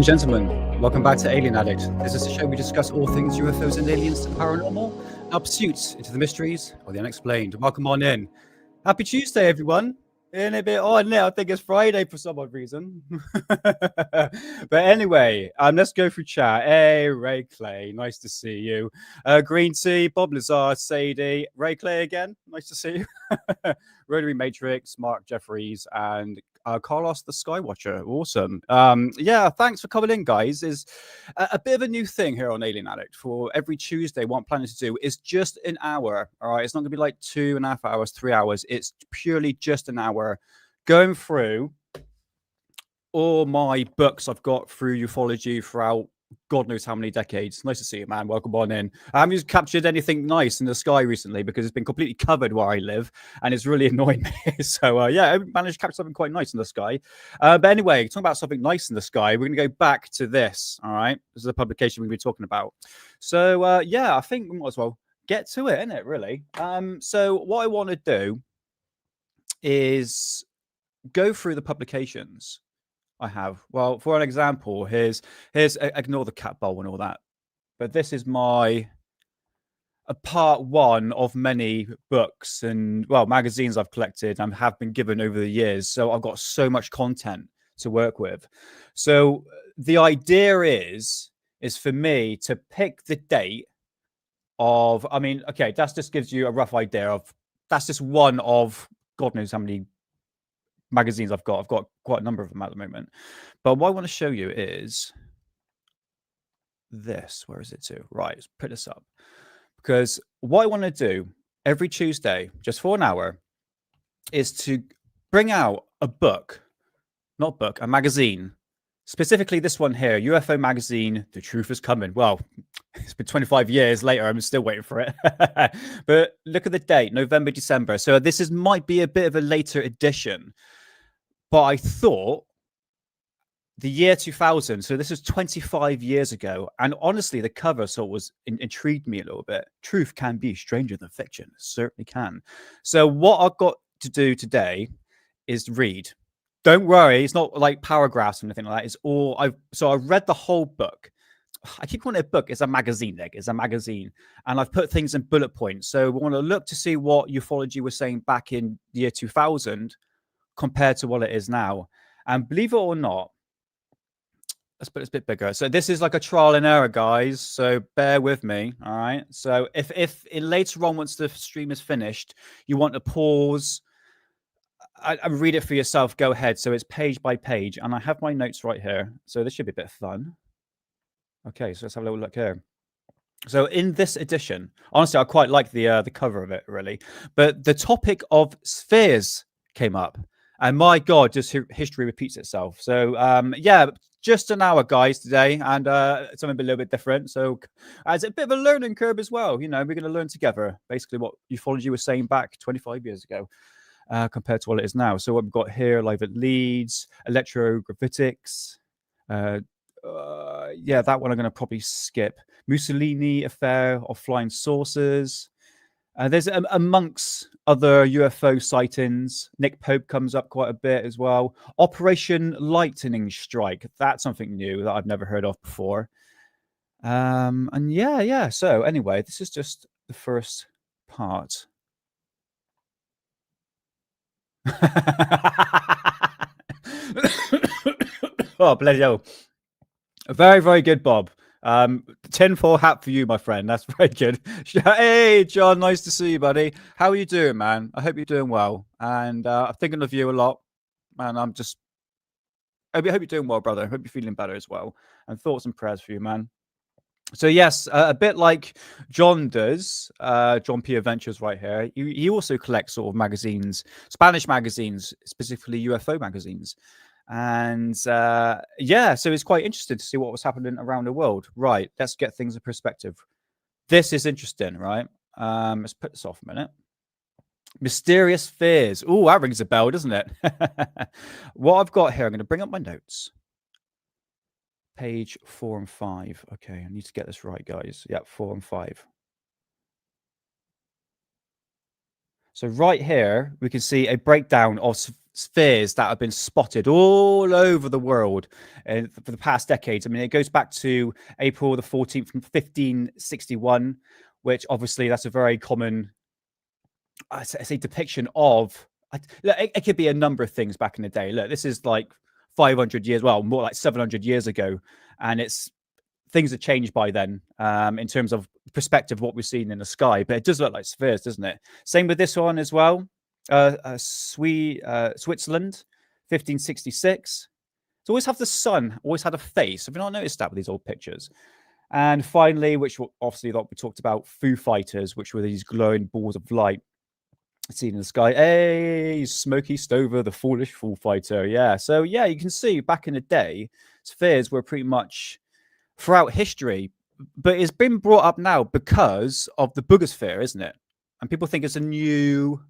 and gentlemen, welcome back to Alien Addict. This is a show we discuss all things UFOs and aliens to the paranormal, our pursuits into the mysteries or the unexplained. Welcome on in. Happy Tuesday, everyone. In a bit odd now, I think it's Friday for some odd reason. But anyway, let's go through chat. Hey, Ray Clay, nice to see you. Green Tea, Bob Lazar, Sadie, Ray Clay again, nice to see you. Rotary Matrix, Mark Jeffries, and Carlos the Skywatcher. Awesome. Yeah, thanks for coming in, guys. Is a bit of a new thing here on Alien Addict. For every Tuesday, what I'm planning to do is just an hour. All right, it's not going to be like 2.5 hours, 3 hours. It's purely just an hour going through all my books I've got through ufology throughout God knows how many decades. Nice to see you, man. Welcome on in. I haven't captured anything nice in the sky recently because it's been completely covered where I live and it's really annoying me. So, yeah, I managed to capture something quite nice in the sky. But anyway, talking about something nice in the sky, we're going to go back to this. All right. This is a publication we're going to be talking about. So, yeah, I think we might as well get to it, innit, really? So, what I want to do is go through the publications I have. Well, for an example, here's ignore the cat bowl and all that, but this is my part one of many books and magazines I've collected and have been given over the years. So I've got so much content to work with. So the idea is for me to pick the date of, okay, that just gives you a rough idea of, that's just one of God knows how many magazines I've got quite a number of them at the moment. But what I want to show you is this. Where is it to? Right, let's put this up. Because what I want to do every Tuesday, just for an hour, is to bring out a magazine. Specifically this one here, UFO magazine, The Truth Is Coming. Well, it's been 25 years later, I'm still waiting for it. But look at the date, November, December. So this might be a bit of a later edition. But I thought the year 2000, so this is 25 years ago. And honestly, the cover intrigued me a little bit. Truth can be stranger than fiction. It certainly can. So what I've got to do today is read. Don't worry, it's not like paragraphs or anything like that. It's all I've read the whole book. I keep calling it a book. It's a magazine, Nick. It's a magazine. And I've put things in bullet points. So we want to look to see what ufology was saying back in the year 2000 compared to what it is now. And believe it or not, let's put this a bit bigger. So this is like a trial and error, guys. So bear with me. All right. So if later on, once the stream is finished, you want to pause and read it for yourself, go ahead. So it's page by page. And I have my notes right here. So this should be a bit of fun. Okay, so let's have a little look here. So in this edition, honestly, I quite like the cover of it, really. But the topic of spheres came up. And my God, just history repeats itself. So, yeah, just an hour, guys, today, and something a little bit different. So, as a bit of a learning curve as well, we're going to learn together, basically what ufology was saying back 25 years ago compared to what it is now. So, what we've got here, live at Leeds, electrogravitics. Yeah, that one I'm going to probably skip. Mussolini affair of flying saucers. There's amongst other UFO sightings. Nick Pope comes up quite a bit as well. Operation Lightning Strike. That's something new that I've never heard of before. And yeah. So anyway, this is just the first part. Oh, bless you. Very, very good, Bob. Tinfoil hat for you, my friend. That's very good. Hey, John, nice to see you, buddy. How are you doing, man? I hope you're doing well. And I'm thinking of you a lot. And I hope you're doing well, brother. I hope you're feeling better as well. And thoughts and prayers for you, man. So yes, a bit like John does, John P. Adventures right here. He also collects sort of magazines, Spanish magazines, specifically UFO magazines. And yeah, so it's quite interesting to see what was happening around the world. Right, let's get things in perspective. This is interesting, right? Let's put this off a minute. Mysterious fears. Oh, that rings a bell, doesn't it? What I've got here, I'm going to bring up my notes. Page 4 and 5. Okay, I need to get this right, guys. Yeah, 4 and 5. So right here, we can see a breakdown of spheres that have been spotted all over the world for the past decades. I mean, it goes back to April the 14th from 1561, which obviously that's a very common, I say, depiction of. It could be a number of things back in the day. Look, this is like 500 years, well, more like 700 years ago, and things have changed by then in terms of perspective of what we're seeing in the sky, but it does look like spheres, doesn't it? Same with this one as well. Switzerland, 1566. It's always have the sun, always had a face. Have you not noticed that with these old pictures? And finally, which obviously like we talked about, Foo Fighters, which were these glowing balls of light seen in the sky. Hey, Smokey Stover, the foolish Foo Fighter. Yeah. So yeah, you can see back in the day, spheres were pretty much throughout history, but it's been brought up now because of the boogosphere, isn't it? And people think it's a new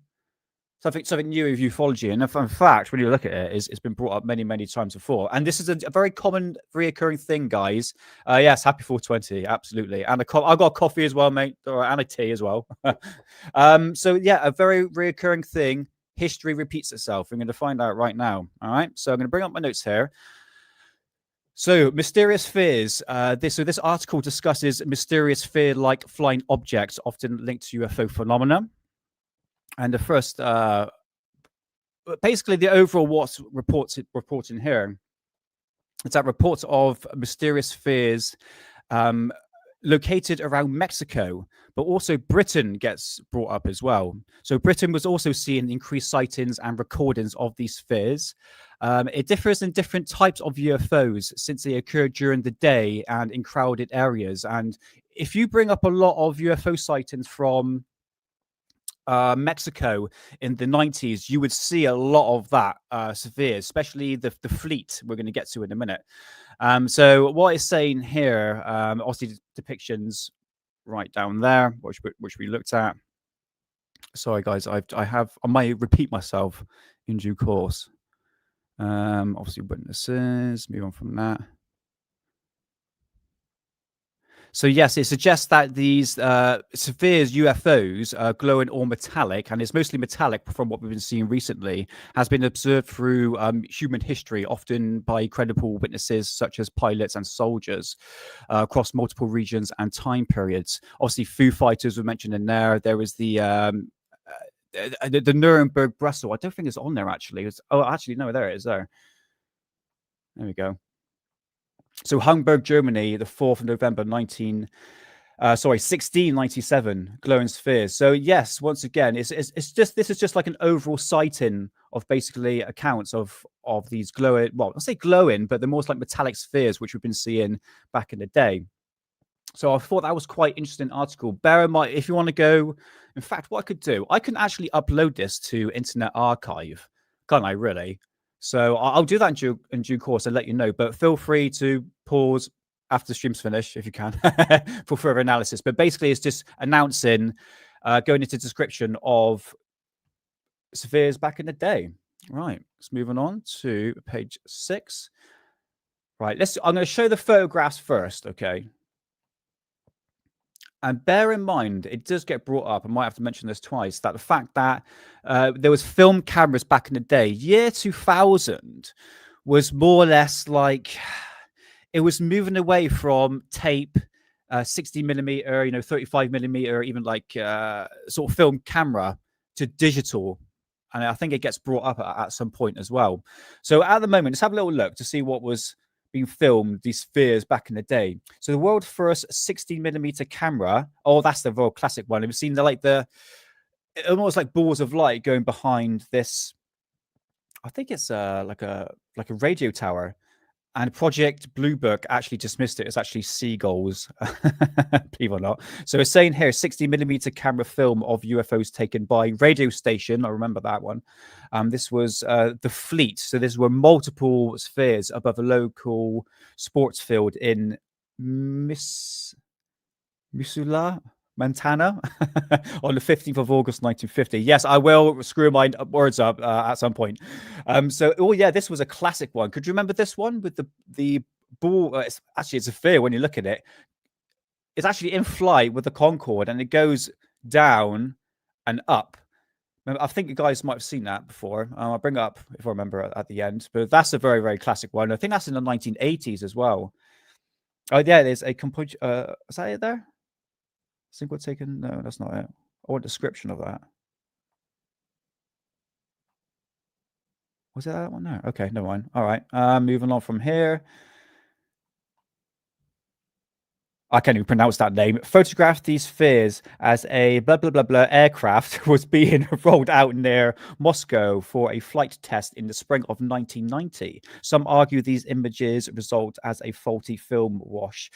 something new of ufology. And in fact, when you look at it, it's been brought up many times before. And this is a very common, reoccurring thing, guys. Yes, happy 420, absolutely. And I've got a coffee as well, mate, and a tea as well. So yeah, a very reoccurring thing. History repeats itself. I'm going to find out right now. All right. So I'm going to bring up my notes here. So, mysterious fears. This article discusses mysterious fear-like flying objects, often linked to UFO phenomena. And the first, basically, the overall what's reporting here is that reports of mysterious fears located around Mexico, but also Britain gets brought up as well. So Britain was also seeing increased sightings and recordings of these fears. It differs in different types of UFOs since they occur during the day and in crowded areas. And if you bring up a lot of UFO sightings from Mexico in the 90s, you would see a lot of that sphere, especially the fleet we're going to get to in a minute. So what it's saying here, obviously depictions right down there, which we looked at. Sorry, guys, I might repeat myself in due course. Obviously witnesses, move on from that. So yes, it suggests that these spheres, UFOs, are glowing or metallic, and it's mostly metallic from what we've been seeing recently, has been observed through human history, often by credible witnesses such as pilots and soldiers across multiple regions and time periods. Obviously, Foo Fighters were mentioned in there. There was the Nuremberg Brussels. I don't think it's on there actually. Actually, no, there it is. There we go. So Hamburg, Germany, the 4th of November, 1697, glowing spheres. So yes, once again, this is just like an overall sighting of basically accounts of these glowing, well, I'll say glowing, but they're more like metallic spheres, which we've been seeing back in the day. So I thought that was quite interesting article. Bear in mind, if you want to go, in fact, what I could do, I can actually upload this to Internet Archive, can't I really? So I'll do that in due course and let you know. But feel free to pause after the stream's finished if you can for further analysis. But basically, it's just announcing, going into description of spheres back in the day. Right, let's move on to page 6. Right, I'm going to show the photographs first, okay? And bear in mind, it does get brought up, I might have to mention this twice, that the fact that there was film cameras back in the day, year 2000 was more or less like, it was moving away from tape, 60 millimeter, 35 millimeter, even like sort of film camera to digital. And I think it gets brought up at some point as well. So at the moment, let's have a little look to see what was being filmed, these spheres back in the day. So the world's first 16 millimeter camera. Oh, that's the real classic one. Have you seen the almost like balls of light going behind this? I think it's like a radio tower. And Project Blue Book actually dismissed it. It's actually seagulls, believe it or not. So it's saying here, 60 millimeter camera film of UFOs taken by radio station. I remember that one. This was the fleet. So there were multiple spheres above a local sports field in Missoula, Montana, on the 15th of August, 1950. Yes, I will screw my words up at some point. This was a classic one. Could you remember this one with the ball? It's a sphere when you look at it. It's actually in flight with the Concorde, and it goes down and up. I think you guys might have seen that before. I'll bring it up if I remember at the end. But that's a very, very classic one. I think that's in the 1980s as well. Oh, yeah, there's a composition. Is that it there? Single taken? No, that's not it. I want a description of that. Was it that one? No. Okay, no mind. All right. Moving on from here. I can't even pronounce that name. Photographed these spheres as a blah blah blah blah aircraft was being rolled out near Moscow for a flight test in the spring of 1990. Some argue these images result as a faulty film wash.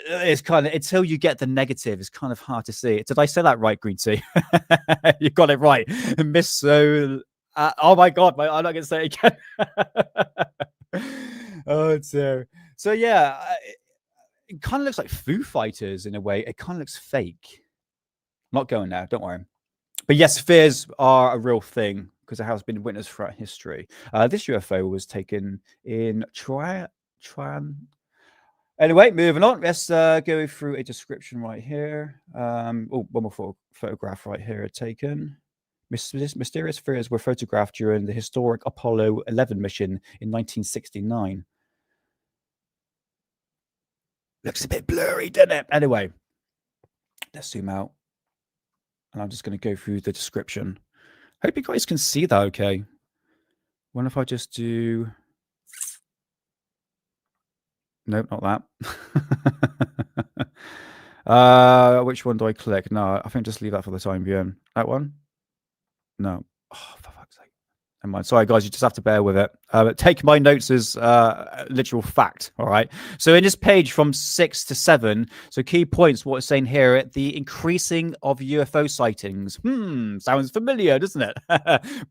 It's kind of, until you get the negative, it's kind of hard to see. Did I say that right, Green Tea? You got it right. Miss So. Oh my God, I'm not going to say it again. Oh dear. So yeah. It kind of looks like Foo Fighters in a way. It kind of looks fake. Not going there, don't worry. But yes, spheres are a real thing because it has been witnessed throughout history. This UFO was taken in Anyway, moving on. Let's go through a description right here. One more photograph right here taken. Mysterious spheres were photographed during the historic Apollo 11 mission in 1969. Looks a bit blurry, doesn't it? Anyway, let's zoom out. And I'm just going to go through the description. Hope you guys can see that okay. What if I just do... Nope, not that. Which one do I click? No, I think just leave that for the time being. That one? No. Oh, for fuck's sake. Never mind. Sorry, guys, you just have to bear with it. Take my notes as literal fact, all right? So in this page from 6 to 7, so key points, what it's saying here, the increasing of UFO sightings. Sounds familiar, doesn't it?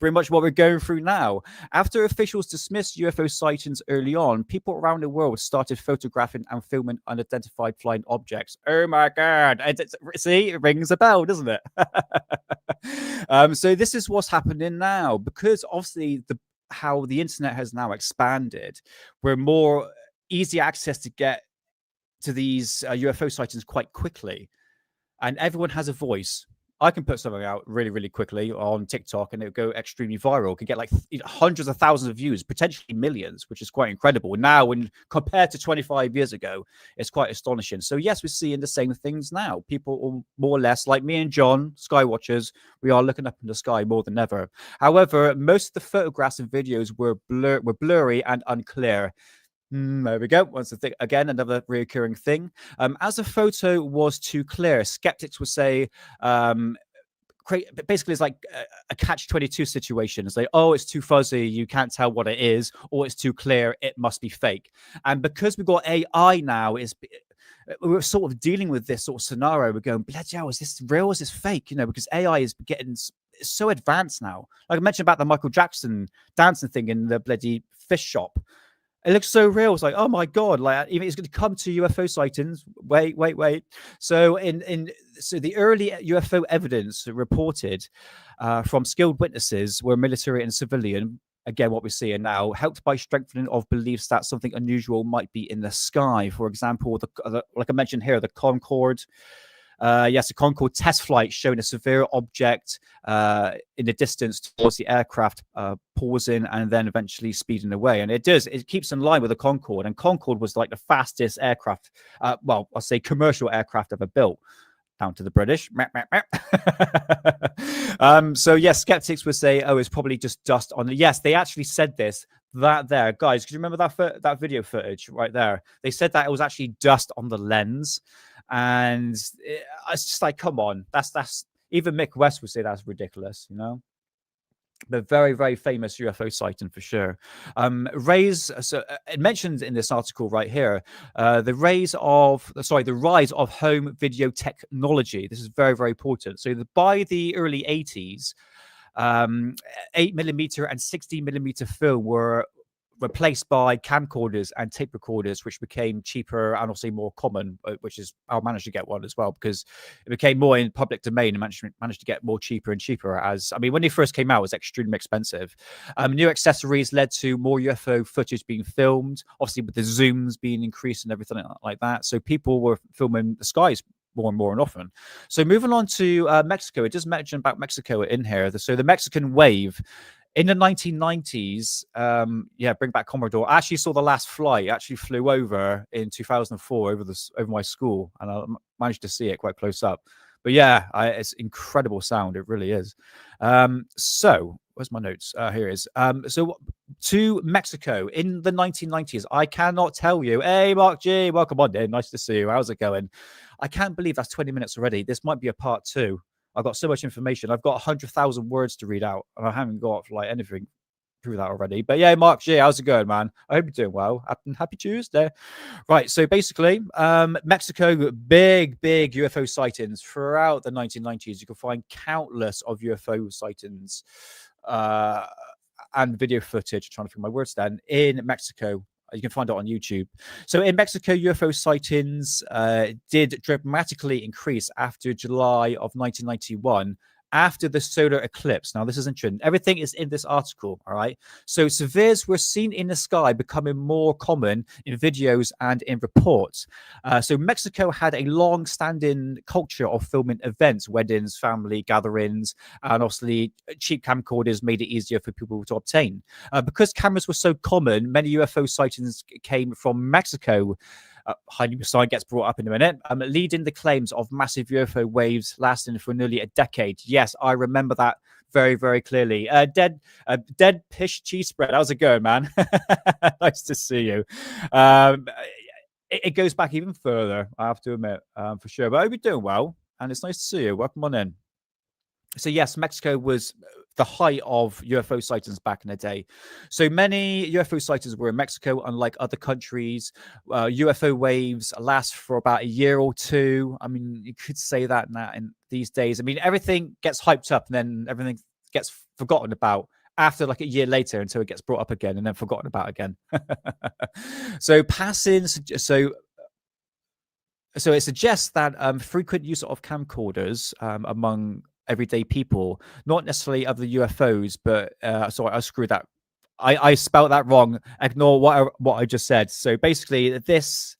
Pretty much what we're going through now. After officials dismissed UFO sightings early on, people around the world started photographing and filming unidentified flying objects. Oh my God. See, it rings a bell, doesn't it? So this is what's happening now because obviously how the internet has now expanded, we're more easy access to get to these UFO sightings quite quickly, and everyone has a voice. I can put something out really, really quickly on TikTok and it'll go extremely viral. It can get like hundreds of thousands of views, potentially millions, which is quite incredible. Now, when compared to 25 years ago, it's quite astonishing. So yes, we're seeing the same things now. People more or less like me and John, sky watchers, we are looking up in the sky more than ever. However, most of the photographs and videos were blurry and unclear. There we go. Once again, another recurring thing. As a photo was too clear, skeptics would say, basically, it's like a catch-22 situation. It's like, oh, it's too fuzzy, you can't tell what it is, or it's too clear, it must be fake. And because we've got AI now, we're sort of dealing with this sort of scenario. We're going, bloody hell, is this real? Is this fake? You know, because AI is getting so advanced now. Like I mentioned about the Michael Jackson dancing thing in the bloody fish shop. It looks so real. It's like, oh my God, like even it's going to come to UFO sightings. Wait. So so the early UFO evidence reported from skilled witnesses were military and civilian. Again, what we're seeing now, helped by strengthening of beliefs that something unusual might be in the sky. For example, like I mentioned here, the Concorde. Yes, a Concorde test flight showing a severe object in the distance towards the aircraft, pausing and then eventually speeding away. And it keeps in line with the Concorde. And Concorde was like the fastest aircraft, well, I'll say commercial aircraft ever built. Down to the British. So yes, skeptics would say, oh, it's probably just dust on it. Yes, they actually said this. That there, guys, can you remember that video footage right there? They said that it was actually dust on the lens. And it's just like, come on, that's even Mick West would say that's ridiculous, you know. The very, very famous UFO sighting for sure. So it mentions in this article right here, the rise of home video technology. This is very, very important. So by the early 80s, 8mm and 16mm film were replaced by camcorders and tape recorders, which became cheaper and also more common, which is I managed to get one as well because it became more in public domain and managed to get more cheaper and cheaper. As I mean, when they first came out, it was extremely expensive. New accessories led to more UFO footage being filmed, obviously with the zooms being increased and everything like that. So people were filming the skies more and more and often. So moving on to Mexico, it does mention about Mexico in here. So the Mexican wave in the 1990s, bring back Commodore. I actually saw the last flight. Actually flew over in 2004 over my school, and I managed to see it quite close up. But yeah, it's incredible sound. It really is. So where's my notes? Here it is. So to Mexico in the 1990s, I cannot tell you. Hey, Mark G, welcome on in. Nice to see you. How's it going? I can't believe that's 20 minutes already. This might be a part 2. I've got so much information. I've got 100,000 words to read out, and I haven't got like anything through that already. But yeah, Mark G, how's it going, man? I hope you're doing well. Happy Tuesday. Right. So basically, Mexico, big UFO sightings throughout the 1990s. You can find countless of UFO sightings and video footage. Trying to find my words then in Mexico. You can find it on YouTube. So in Mexico, UFO sightings did dramatically increase after July of 1991, after the solar eclipse. Now, this is interesting. Everything is in this article, all right? So spheres were seen in the sky becoming more common in videos and in reports. So Mexico had a long-standing culture of filming events, weddings, family gatherings, and obviously cheap camcorders made it easier for people to obtain. Because cameras were so common, many UFO sightings came from Mexico. Sign gets brought up in a minute, leading the claims of massive UFO waves lasting for nearly a decade. Yes, I remember that very clearly. Dead Pish Cheese Spread. How's it going, man? Nice to see you. It goes back even further, I have to admit, for sure. But I hope you're doing well, and it's nice to see you. Welcome on in. So yes, Mexico was the height of UFO sightings back in the day. So many UFO sightings were in Mexico, unlike other countries. UFO waves last for about a year or two. I mean, you could say that in these days. I mean, everything gets hyped up and then everything gets forgotten about after like a year later until it gets brought up again and then forgotten about again. So it suggests that frequent use of camcorders among everyday people, not necessarily of the UFOs, but sorry, I screwed that. I spelled that wrong. Ignore what I just said. So basically, this.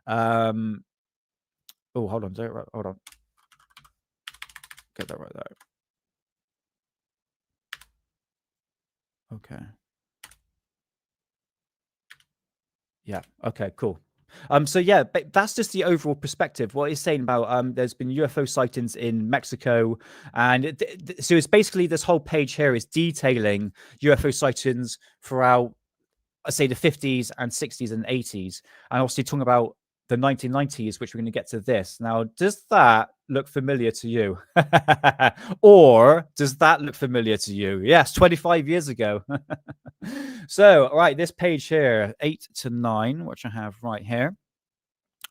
Oh, hold on, hold on. Get that right there. Okay. Yeah. Okay. Cool. So yeah, that's just the overall perspective. What he's saying about there's been UFO sightings in Mexico, and so it's basically this whole page here is detailing UFO sightings throughout, I say, the 50s and 60s and 80s, and obviously talking about the 1990s, which we're going to get to this. Now, does that look familiar to you? Or does that look familiar to you? Yes, 25 years ago. So, all right, this page here, 8 to 9, which I have right here.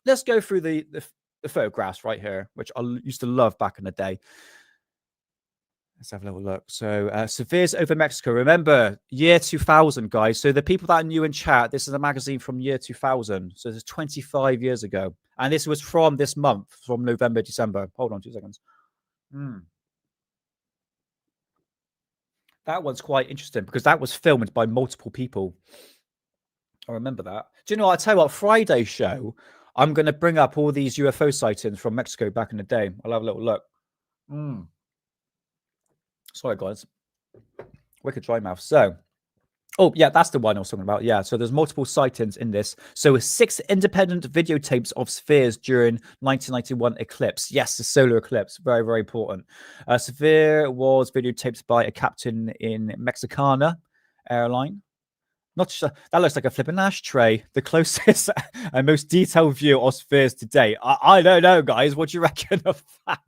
Let's go through the photographs right here, which I used to love back in the day. Let's have a little look. So, Severs over Mexico. Remember, year 2000, guys. So the people that are new in chat, this is a magazine from year 2000. So this is 25 years ago. And this was from this month, from November, December. Hold on 2 seconds. That one's quite interesting because that was filmed by multiple people. I remember that. Do you know what? I'll tell you what, Friday's show, I'm going to bring up all these UFO sightings from Mexico back in the day. I'll have a little look. Sorry, guys. Wicked dry mouth. So, oh, yeah, that's the one I was talking about. Yeah, so there's multiple sightings in this. So 6 independent videotapes of spheres during 1991 eclipse. Yes, the solar eclipse. Very important. Sphere was videotaped by a captain in Mexicana airline. Not sure. That looks like a flipping ashtray. The closest and most detailed view of spheres to date. I don't know, guys. What do you reckon of that?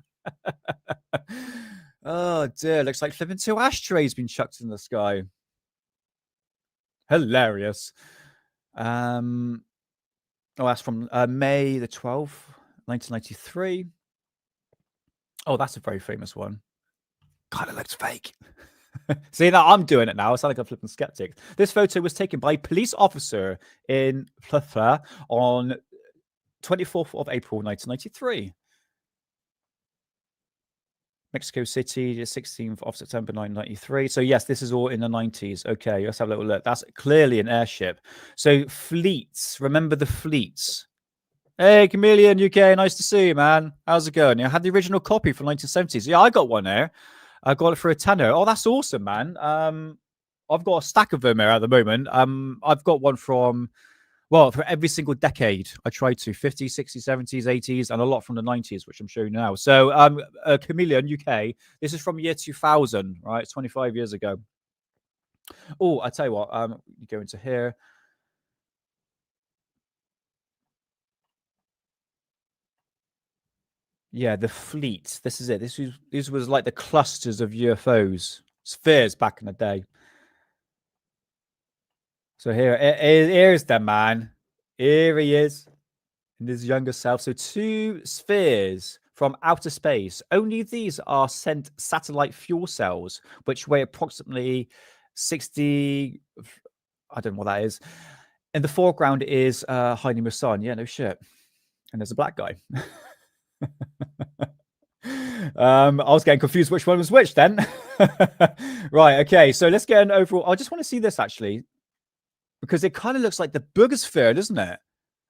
Oh dear, looks like flipping 2 ashtrays been chucked in the sky. Hilarious. Oh, that's from May the 12th, 1993. Oh, that's a very famous one. God, it looks fake. See, now I'm doing it now. I sound like a flipping skeptic. This photo was taken by a police officer in Plutha on 24th of April, 1993. Mexico City, the 16th of September, 1993. So yes, this is all in the 90s. Okay, let's have a little look. That's clearly an airship. So fleets, remember the fleets. Hey, Chameleon UK, nice to see you, man. How's it going? I had the original copy from 1970s. Yeah, I got one there. I got it for a tenner. Oh, that's awesome, man. I've got a stack of them here at the moment. I've got one from, well, for every single decade. I tried to 50s, 60s, 70s, 80s, and a lot from the 90s, which I'm showing now. So, Chameleon UK, this is from year 2000, right? It's 25 years ago. Oh, I tell you what, you go into here. Yeah, the fleet. This is it. This was like the clusters of UFOs, spheres back in the day. So here's the man. Here he is in his younger self. So two spheres from outer space. Only these are sent satellite fuel cells, which weigh approximately 60. I don't know what that is. In the foreground is hiding the sun. Yeah, no shit. And there's a black guy. I was getting confused which one was which then. Right, okay, so let's get an overall. I just want to see this actually, because it kind of looks like the boogosphere, doesn't it?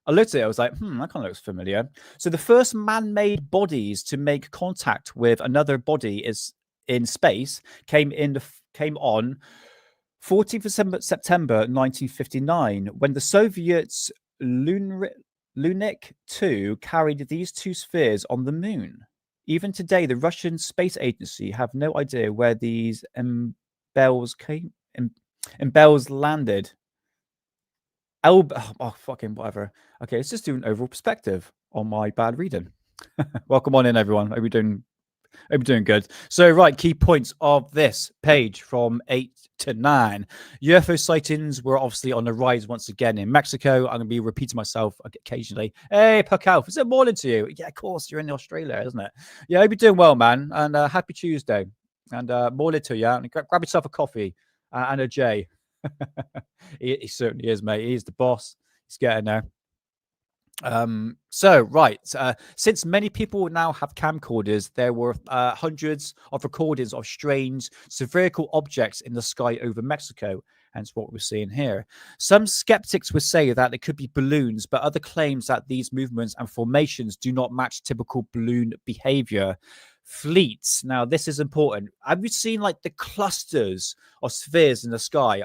I looked at it, I was like, that kind of looks familiar. So the first man-made bodies to make contact with another body is in space came on 14th of September 1959 when the Soviets Lunik 2 carried these two spheres on the moon. Even today, the Russian Space Agency have no idea where these Embels landed. Fucking whatever. Okay, let's just do an overall perspective on my bad reading. Welcome on in, everyone. Hope you're doing good. So, right, key points of this page from 8 to 9. UFO sightings were obviously on the rise once again in Mexico. I'm going to be repeating myself occasionally. Hey, Puckalf, is it morning to you? Yeah, of course, you're in Australia, isn't it? Yeah, I hope you're doing well, man. And happy Tuesday. And morning to you. And grab yourself a coffee and a J. He certainly is, mate. He's the boss. He's getting there. Since many people now have camcorders, there were hundreds of recordings of strange spherical objects in the sky over Mexico, hence what we're seeing here. Some skeptics would say that it could be balloons, but other claims that these movements and formations do not match typical balloon behavior. Fleets. Now, this is important. Have you seen like the clusters of spheres in the sky?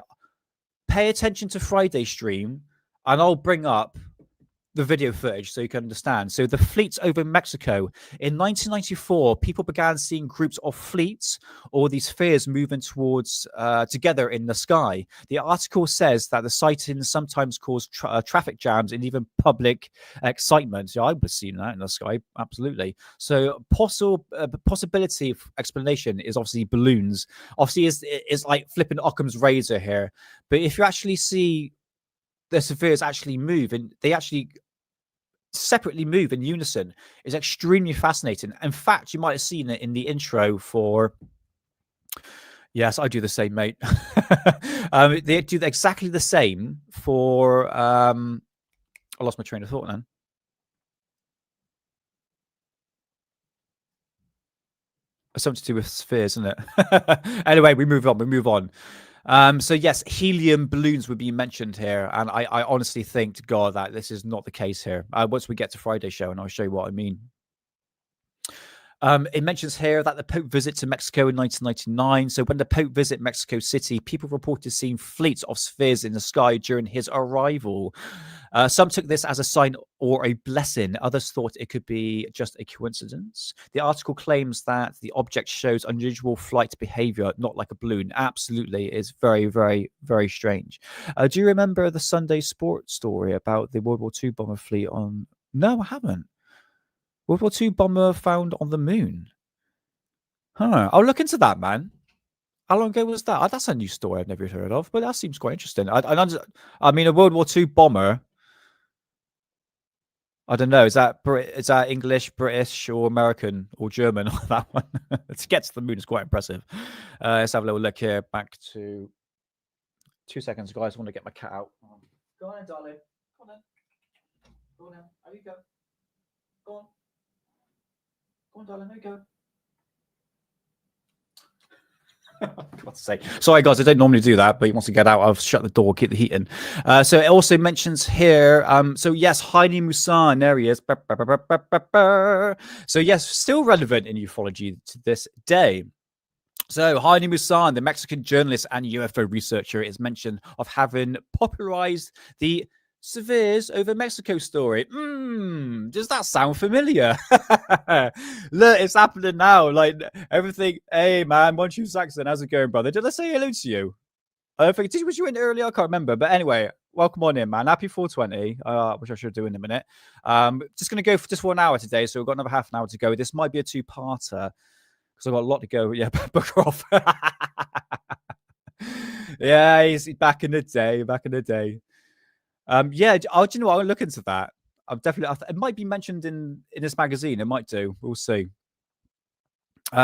Pay attention to Friday's stream, and I'll bring up the video footage so you can understand. So the fleets over Mexico in 1994, people began seeing groups of fleets or these spheres moving towards together in the sky. The article says that the sightings sometimes cause traffic jams and even public excitement. Yeah, I was seeing that in the sky, absolutely. So possibility of explanation is obviously balloons. Obviously, is like flipping Occam's razor here. But if you actually see the spheres actually move, and they actually separately move in unison, is extremely fascinating. In fact, you might have seen it in the intro for. Yes, I do the same, mate. They do exactly the same for. I lost my train of thought then. Something to do with spheres, isn't it? Anyway, we move on. So yes, helium balloons would be mentioned here, and I honestly think to God that this is not the case here. Once we get to Friday's show, and I'll show you what I mean. It mentions here that the Pope visit to Mexico in 1999. So when the Pope visited Mexico City, people reported seeing fleets of spheres in the sky during his arrival. Some took this as a sign or a blessing. Others thought it could be just a coincidence. The article claims that the object shows unusual flight behavior, not like a balloon. Absolutely, is very, very, very strange. Do you remember the Sunday Sport story about the World War II bomber fleet on? No, I haven't. World War II bomber found on the moon. Huh. I'll look into that, man. How long ago was that? That's a new story I've never heard of, but that seems quite interesting. I mean, a World War II bomber. I don't know. Is that English, British, or American, or German? That one to get to the moon is quite impressive. Let's have a little look here. Back to 2 seconds, guys. I want to get my cat out. Go on, darling. Go on, go on. There you go. Go on. Go on, darling. There you go. God's sake. Sorry, guys, I don't normally do that, but he wants to get out. I've shut the door, keep the heat in. So it also mentions here, so yes, Heidi Musan, there he is. So yes, still relevant in ufology to this day. So Heidi Musan, the Mexican journalist and UFO researcher, is mentioned of having popularized the Severes over Mexico story. Does that sound familiar? Look, it's happening now. Like everything. Hey man, Monchu Saxon, how's it going, brother? Did I say hello to you? I don't think was you in earlier? I can't remember. But anyway, welcome on in, man. Happy 420, which I should do in a minute. Just gonna go for just 1 hour today, so we've got another half an hour to go. This might be a two-parter because I've got a lot to go. Yeah, book off. Yeah, he's back in the day. Back in the day. Yeah, do you know what? I'll look into that. I'm definitely. It might be mentioned in this magazine. It might do. We'll see.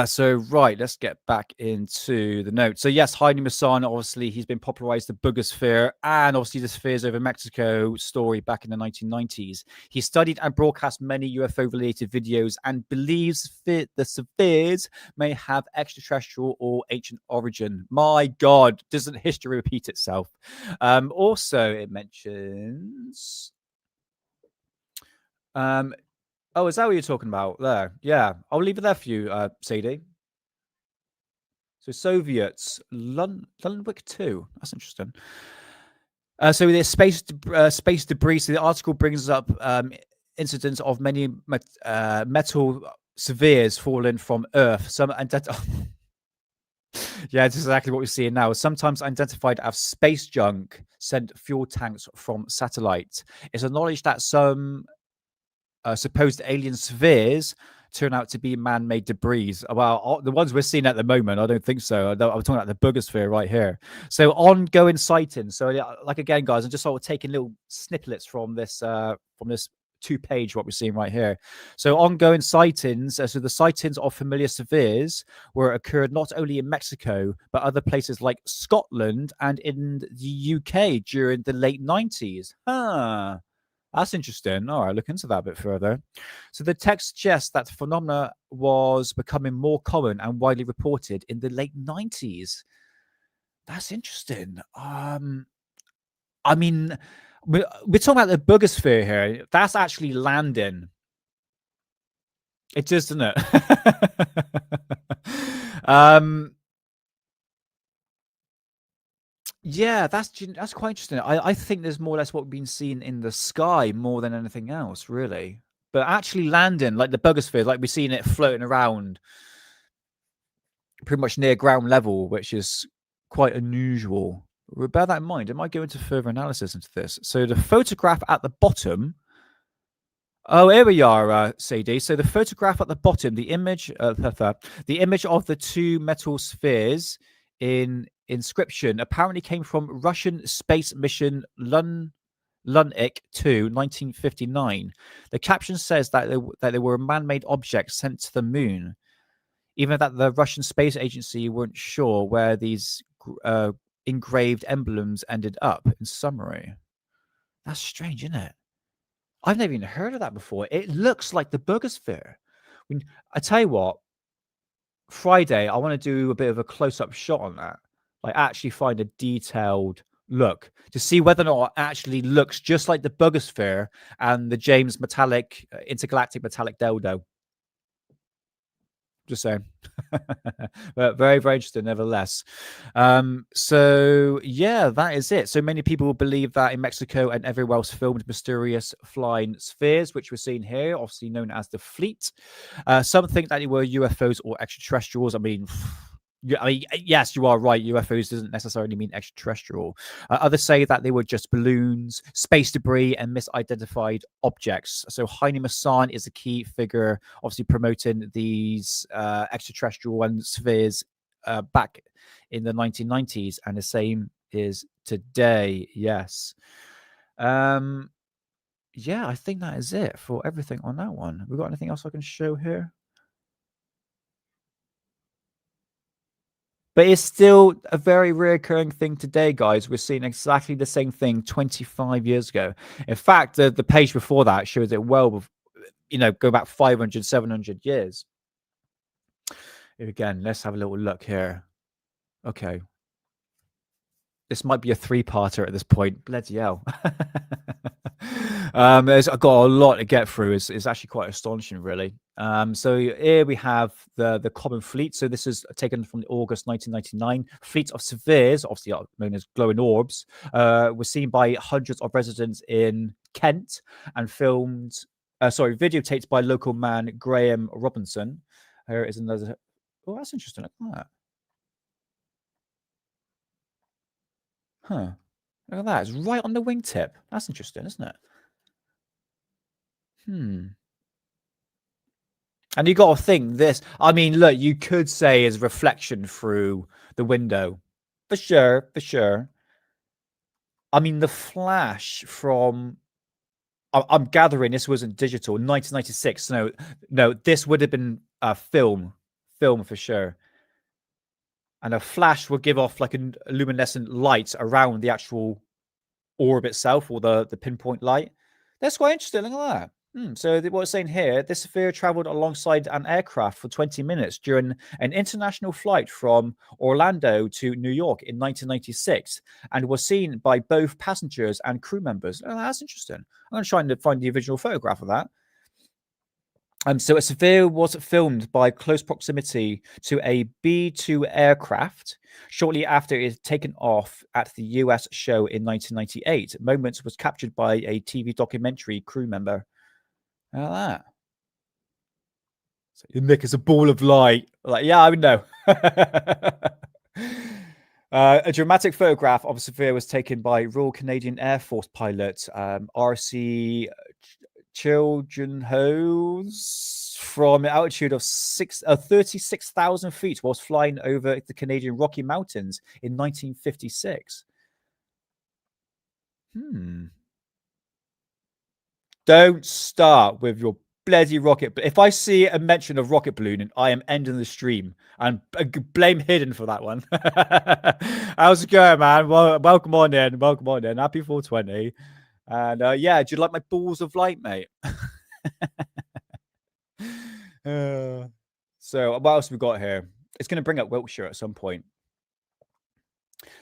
So right, let's get back into the notes. So yes, Heidi Masan, obviously, he's been popularized the Boogosphere and obviously the Spheres over Mexico story back in the 1990s. He studied and broadcast many UFO-related videos and believes the Spheres may have extraterrestrial or ancient origin. My God, doesn't history repeat itself? Also, it mentions... Oh, is that what you're talking about there? Yeah, I'll leave it there for you, Sadie. So Soviets, Lundwick 2. That's interesting. So the space debris. So the article brings up incidents of many metal spheres falling from Earth. Some yeah, this is exactly what we're seeing now. Sometimes identified as space junk sent fuel tanks from satellites. It's acknowledged that some supposed alien spheres turn out to be man-made debris. Well, the ones we're seeing at the moment, I don't think so. I'm talking about the Boogosphere right here. So ongoing sightings. So like again, guys, I'm just sort of taking little snippets from this 2-page what we're seeing right here. So ongoing sightings. So the sightings of familiar spheres were occurred not only in Mexico but other places like Scotland and in the UK during the late 90s. That's interesting. All right, look into that a bit further. So the text suggests that the phenomena was becoming more common and widely reported in the late 90s. That's interesting. I mean, we're talking about the Boogosphere here. That's actually landing. It is, isn't it? Yeah, that's quite interesting. I think there's more or less what we've been seeing in the sky more than anything else, really. But actually landing, like the Boogosphere, like we're seeing it floating around pretty much near ground level, which is quite unusual. We'll bear that in mind. It might go into further analysis into this. So the photograph at the bottom. Oh, here we are, CD. So the photograph at the bottom, the image of the two metal spheres in inscription apparently came from Russian space mission Lunik 2, 1959. The caption says that they were man-made objects sent to the moon, even that the Russian space agency weren't sure where these engraved emblems ended up. In summary, that's strange, isn't it? I've never even heard of that before. It looks like the Boogosphere. I tell you what, Friday, I want to do a bit of a close-up shot on that. Like actually find a detailed look to see whether or not it actually looks just like the Boogosphere and the James intergalactic metallic dildo. Just saying. But very, very interesting nevertheless. So yeah, that is it. So many people believe that in Mexico and everywhere else filmed mysterious flying spheres, which we're seeing here, obviously known as the Fleet. Some think that they were UFOs or extraterrestrials. I mean, yes, you are right. UFOs doesn't necessarily mean extraterrestrial. Others say that they were just balloons, space debris, and misidentified objects. So Heine Masson is a key figure, obviously promoting these extraterrestrial and spheres back in the 1990s, and the same is today. Yes. Yeah, I think that is it for everything on that one. We got anything else I can show here? But it's still a very reoccurring thing today, guys. We're seeing exactly the same thing 25 years ago. In fact, the page before that shows it well, go back 500, 700 years. Again, let's have a little look here. Okay. This might be a three-parter at this point. Bloody hell. I've got a lot to get through. It's actually quite astonishing, really. So here we have the Common Fleet. So this is taken from August 1999. Fleet of spheres, obviously known as glowing orbs, were seen by hundreds of residents in Kent and videotaped by local man Graham Robinson. Here is another. Oh, that's interesting. Look at that. Huh. Look at that. It's right on the wingtip. That's interesting, isn't it? And you got to think this. I mean, look, you could say is reflection through the window. For sure, for sure. I mean, the flash from I'm gathering this wasn't digital. 1996. No, this would have been film for sure. And a flash would give off like a luminescent light around the actual orb itself, or the pinpoint light. That's quite interesting. Look at that. So what it's saying here, this sphere traveled alongside an aircraft for 20 minutes during an international flight from Orlando to New York in 1996 and was seen by both passengers and crew members. Oh, that's interesting. I'm going to try and find the original photograph of that. So a sphere was filmed by close proximity to a B-2 aircraft shortly after it had taken off at the US show in 1998. Moments was captured by a TV documentary crew member. Look at that. So Nick is a ball of light. Like, yeah, I would know. A dramatic photograph of a sphere was taken by Royal Canadian Air Force pilot RC Childrenhose from an altitude of 36,000 feet whilst flying over the Canadian Rocky Mountains in 1956. Don't start with your bloody rocket. If I see a mention of rocket ballooning, I am ending the stream and blame Hidden for that one. How's it going, man? Well, welcome on in. Welcome on in. Happy 420. And yeah, do you like my balls of light, mate? So what else have we got here? It's going to bring up Wiltshire at some point.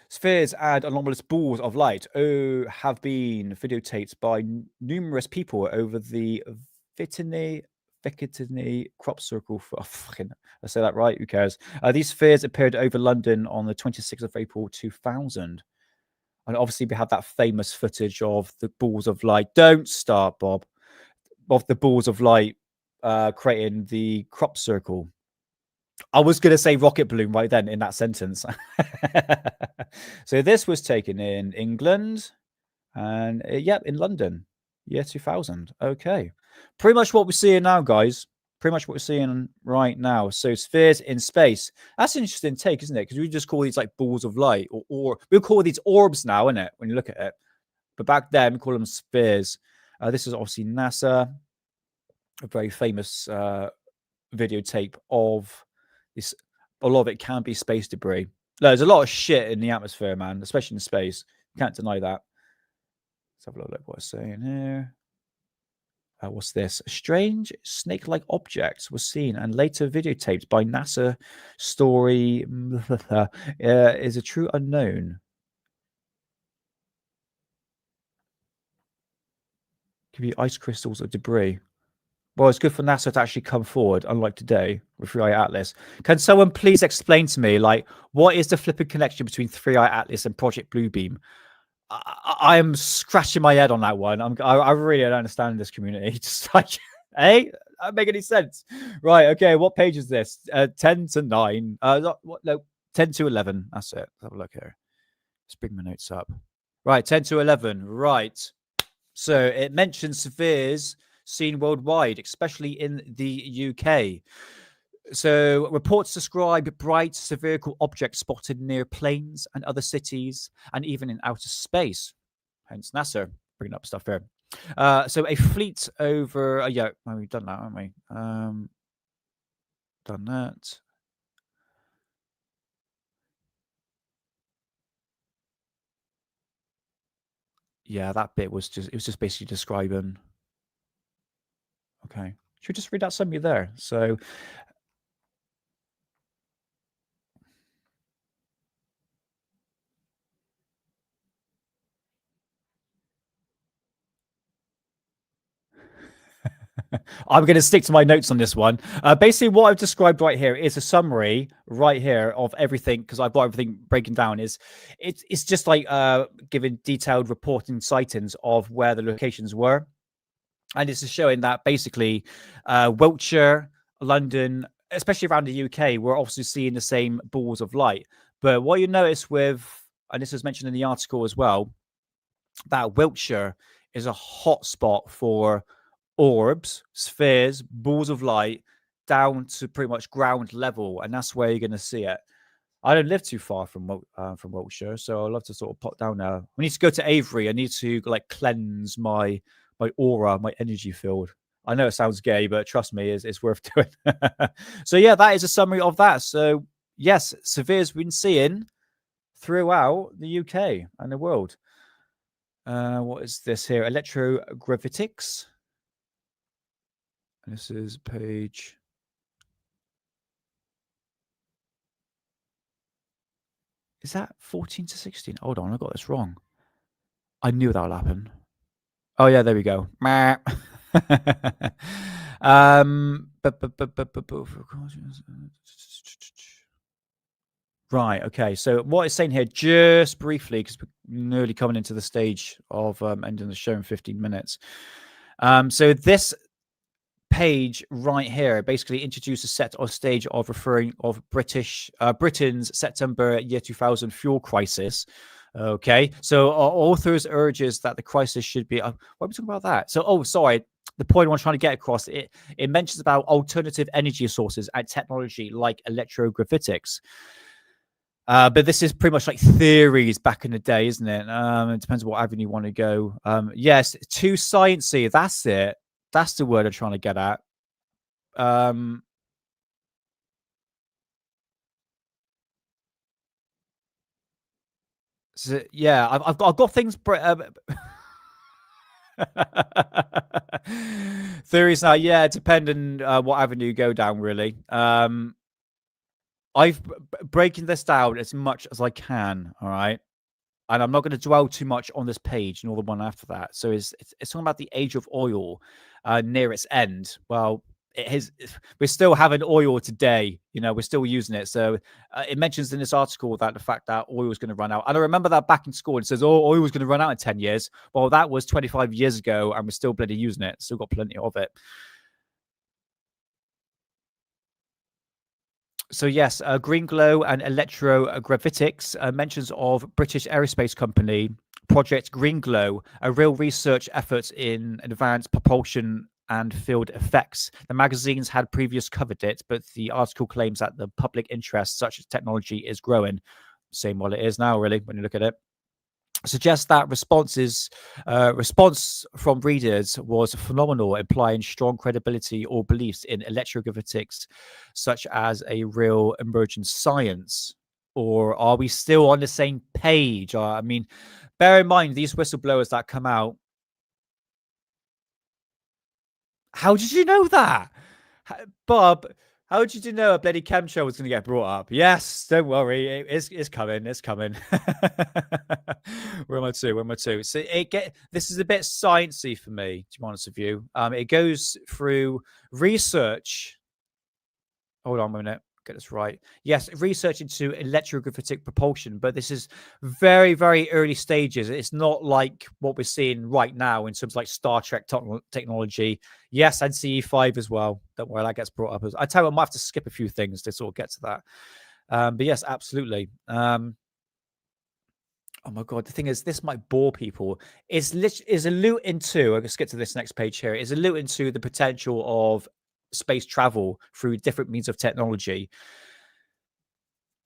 Spheres and anomalous balls of light have been videotaped by numerous people over the Vitine crop circle. I say that right? Who cares? These spheres appeared over London on the 26th of April 2000. And obviously we have that famous footage of the balls of light. Don't start, Bob. Of the balls of light creating the crop circle. I was going to say rocket balloon right then in that sentence. So this was taken in England and in London, year 2000. Okay. Pretty much what we're seeing now, guys. Pretty much what we're seeing right now. So spheres in space. That's an interesting take, isn't it? Because we just call these like balls of light or we'll call these orbs now, isn't it? When you look at it. But back then we call them spheres. This is obviously NASA, a very famous videotape of this. A lot of it can be space debris. There's a lot of shit in the atmosphere, man, especially in space. You can't deny that. Let's have a look at what it's saying here. What's this? A strange snake-like object was seen and later videotaped by NASA. Story is a true unknown. Could be ice crystals or debris. Well, it's good for NASA to actually come forward, unlike today with 3i Atlas. Can someone please explain to me, like, what is the flipping connection between 3i Atlas and Project Bluebeam? I am scratching my head on that one. I really don't understand this community. Just like, hey, that doesn't make any sense. Right, okay, what page is this? 10 to 9. No, 10 to 11. That's it. Let's have a look here. Let's bring my notes up. Right, 10 to 11. Right. So it mentions spheres seen worldwide, especially in the UK. So reports describe bright spherical objects spotted near planes and other cities and even in outer space. Hence NASA bringing up stuff here. So a fleet over... we've done that, haven't we? Done that. Yeah, that bit was just basically describing... Okay. Should we just read out something there? So... I'm going to stick to my notes on this one. Basically, what I've described right here is a summary right here of everything, because I've got everything breaking down. It's just like giving detailed reporting sightings of where the locations were, and this is showing that basically Wiltshire, London, especially around the UK, we're obviously seeing the same balls of light. But what you notice with, and this was mentioned in the article as well, that Wiltshire is a hot spot for orbs, spheres, balls of light down to pretty much ground level, and that's where you're going to see it. I don't live too far from Wiltshire, so I'd love to sort of pop down there. We need to go to Avery. I need to like cleanse my aura, my energy field. I know it sounds gay, but trust me, it's worth doing. So yeah, that is a summary of that. So yes, Severe's been seeing throughout the UK and the world. What is this here? Electrogravitics. This is page. Is that 14 to 16? Hold on, I got this wrong. I knew that would happen. Oh yeah, there we go. Right. Okay. So what it's saying here, just briefly, because we're nearly coming into the stage of ending the show in 15 minutes. So this page right here basically introduces a set or stage of referring of Britain's September year 2000 fuel crisis. Okay, so our authors urges that the crisis should be. What are we talking about that? So, oh, sorry. The point I was trying to get across, it mentions about alternative energy sources and technology like electrogravitics. But this is pretty much like theories back in the day, isn't it? It depends on what avenue you want to go. Yes, too sciencey. That's it. That's the word I'm trying to get at. So, yeah, I've got things. Theories now, yeah, depending what avenue you go down, really. I've breaking this down as much as I can. All right. And I'm not going to dwell too much on this page nor the one after that. So it's talking about the age of oil near its end. Well, we're still having oil today. You know, we're still using it. So it mentions in this article that the fact that oil is going to run out. And I remember that back in school, it says, oh, oil is going to run out in 10 years. Well, that was 25 years ago, and we're still bloody using it. Still got plenty of it. So yes, Green Glow and Electrogravitics mentions of British aerospace company Project Green Glow, a real research effort in advanced propulsion and field effects. The magazines had previously covered it, but the article claims that the public interest such as technology is growing. Same what it is now, really, when you look at it. Suggests that response from readers was phenomenal, implying strong credibility or beliefs in electrogravitics, such as a real emergent science. Or are we still on the same page? I mean, bear in mind these whistleblowers that come out. How did you know that, Bob? How did you know a bloody chemtrail was going to get brought up? Yes, don't worry, it's coming. It's coming. Where am I to? Where am I to? So this is a bit sciencey for me, to be honest with you. It goes through research. Hold on a minute. Get this right. Yes, research into electrogravitic propulsion, but this is very, very early stages. It's not like what we're seeing right now in terms of like Star Trek technology. Yes, and CE5 as well. Don't worry, that gets brought up. I tell you, I might have to skip a few things to sort of get to that. But yes, absolutely. Oh my god, the thing is, this might bore people. Is alluding to. Let's get to this next page here. Is alluding to the potential of space travel through different means of technology,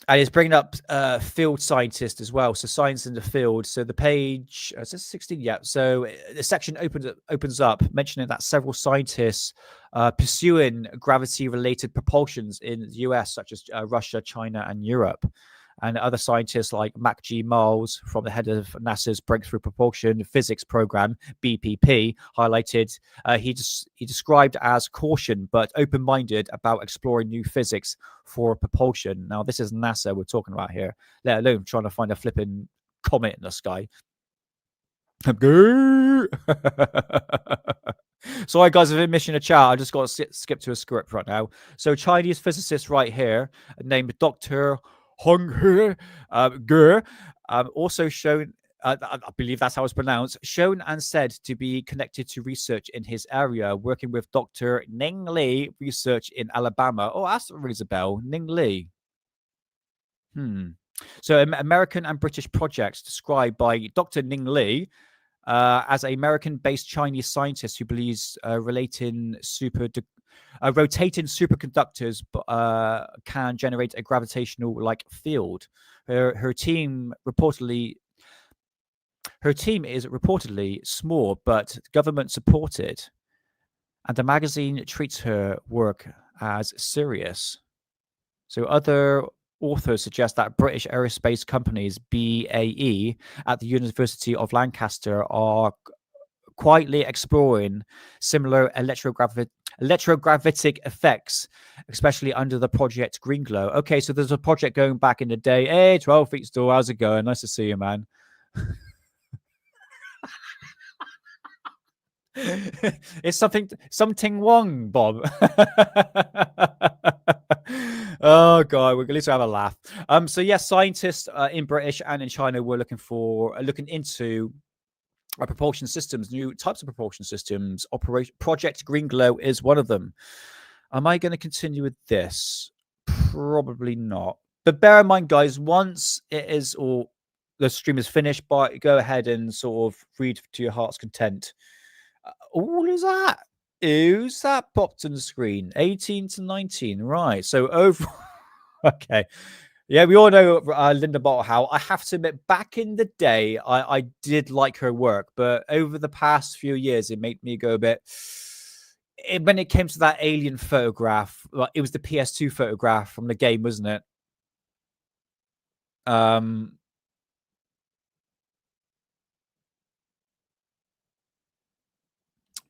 and it's bringing up field scientists as well. So science in the field. So the page says 16. Yeah. So the section opens up mentioning that several scientists pursuing gravity-related propulsions in the US, such as Russia, China, and Europe. And other scientists like Mac G. Miles, from the head of NASA's Breakthrough Propulsion Physics Program, BPP, highlighted he described as caution but open-minded about exploring new physics for propulsion. Now, this is NASA we're talking about here, let alone trying to find a flipping comet in the sky. Sorry, guys, I've been missing a chat. I just got to skip to a script right now. So, Chinese physicist right here, named Dr. Hong He Ge, also shown, I believe that's how it's pronounced, shown and said to be connected to research in his area, working with Dr. Ning Li research in Alabama. Oh, that's rings a bell. Ning Li. So, American and British projects described by Dr. Ning Li as an American-based Chinese scientist who believes rotating superconductors can generate a gravitational-like field. Her team is reportedly small but government-supported, and the magazine treats her work as serious. So other authors suggest that British aerospace companies BAE at the University of Lancaster are quietly exploring similar electrogravitic effects, especially under the Project Green Glow. Okay, so there's a project going back in the day. Hey, 12 feet store, how's it going? Nice to see you, man. It's something wrong, Bob. Oh god, we're at least have a laugh. So yes, scientists in British and in China were looking into propulsion systems, new types of propulsion systems. Project Green Glow is one of them. Am I going to continue with this? Probably not. But bear in mind, guys, once it is or the stream is finished, but go ahead and sort of read to your heart's content. Who's that? Who's that popped on the screen? 18 to 19. Right. So over. Okay. Yeah, we all know Linda Bottle. I have to admit, back in the day, I did like her work, but over the past few years, it made me go a bit. When it came to that alien photograph, it was the PS2 photograph from the game, wasn't it?